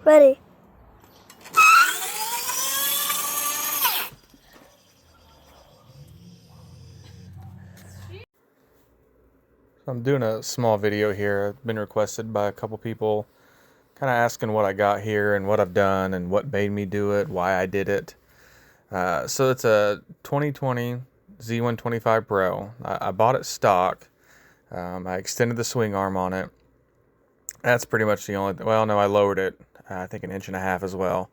Ready. I'm doing a small video here. I've been requested by a couple people kind of asking what I got here and what I've done and what made me do it, why I did it. So it's a 2020 Z125 Pro. I bought it stock. I extended the swing arm on it. That's pretty much the only, well, no, I lowered it, I think 1.5 inches as well.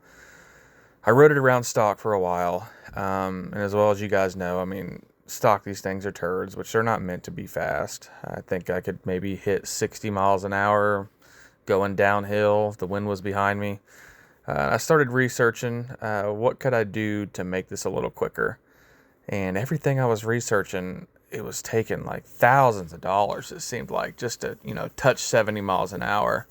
I rode it around stock for a while. And as well as you guys know, I mean, stock, these things are turds, which they're not meant to be fast. I think I could maybe hit 60 miles an hour going downhill if the wind was behind me. I started researching what could I do to make this a little quicker. And everything I was researching, it was taking like thousands of dollars, it seemed like, just to, touch 70 miles an hour.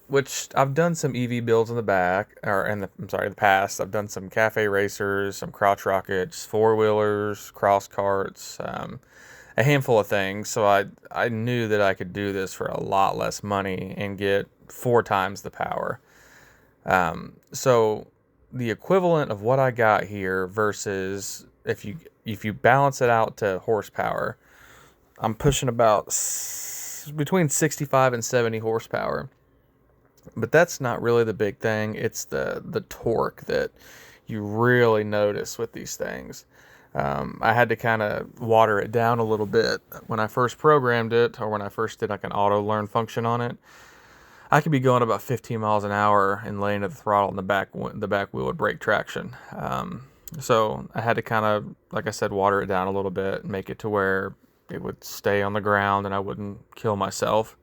Which I've done some EV builds in the the past. I've done some cafe racers, some crotch rockets, four-wheelers, cross carts, a handful of things. So I knew that I could do this for a lot less money and get 4 times the power. So the equivalent of what I got here versus if you balance it out to horsepower, I'm pushing about between 65 and 70 horsepower. But that's not really the big thing. It's the torque that you really notice with these things. I had to kind of water it down a little bit. When I first programmed it, or when I first did like an auto learn function on it, I could be going about 15 miles an hour and laying at the throttle, and the back wheel would break traction. So I had to kind of, like I said, water it down a little bit and make it to where it would stay on the ground and I wouldn't kill myself.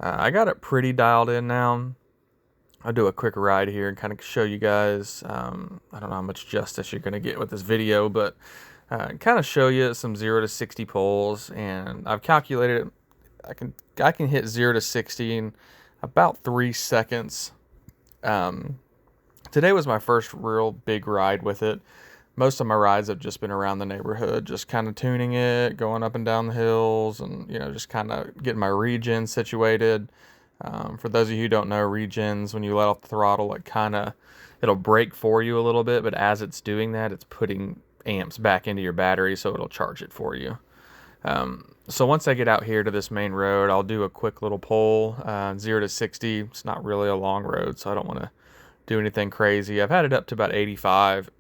I got it pretty dialed in now. I'll do a quick ride here and kind of show you guys. I don't know how much justice you're going to get with this video, but kind of show you some 0 to 60 pulls. And I've calculated I can hit 0 to 60 in about 3 seconds. Today was my first real big ride with it. Most of my rides have just been around the neighborhood, just kind of tuning it, going up and down the hills, and just kind of getting my regen situated. For those of you who don't know, regens, when you let off the throttle, it'll brake for you a little bit, but as it's doing that, it's putting amps back into your battery, so it'll charge it for you. So once I get out here to this main road, I'll do a quick little pull, 0 to 60. It's not really a long road, so I don't want to do anything crazy. I've had it up to about 85.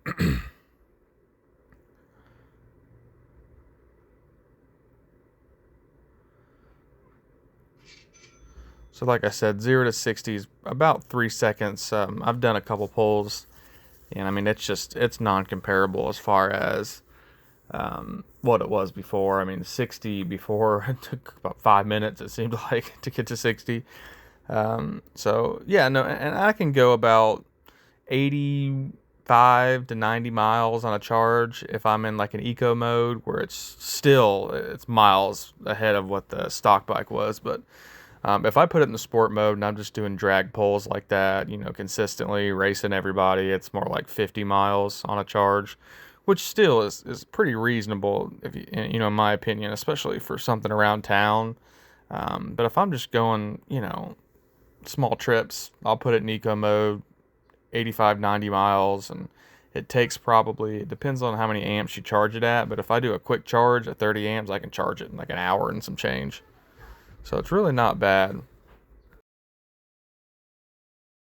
So like I said, 0 to 60 is about 3 seconds. I've done a couple pulls, and I mean, it's non-comparable as far as what it was before. I mean, 60 before, it took about 5 minutes, it seemed like, to get to 60. So yeah, no, and I can go about 85 to 90 miles on a charge if I'm in like an eco mode, where it's miles ahead of what the stock bike was. But if I put it in the sport mode and I'm just doing drag pulls like that, consistently racing everybody, it's more like 50 miles on a charge, which still is pretty reasonable, if in my opinion, especially for something around town. But if I'm just going, small trips, I'll put it in eco mode, 85, 90 miles, and it depends on how many amps you charge it at, but if I do a quick charge at 30 amps, I can charge it in like an hour and some change. So it's really not bad.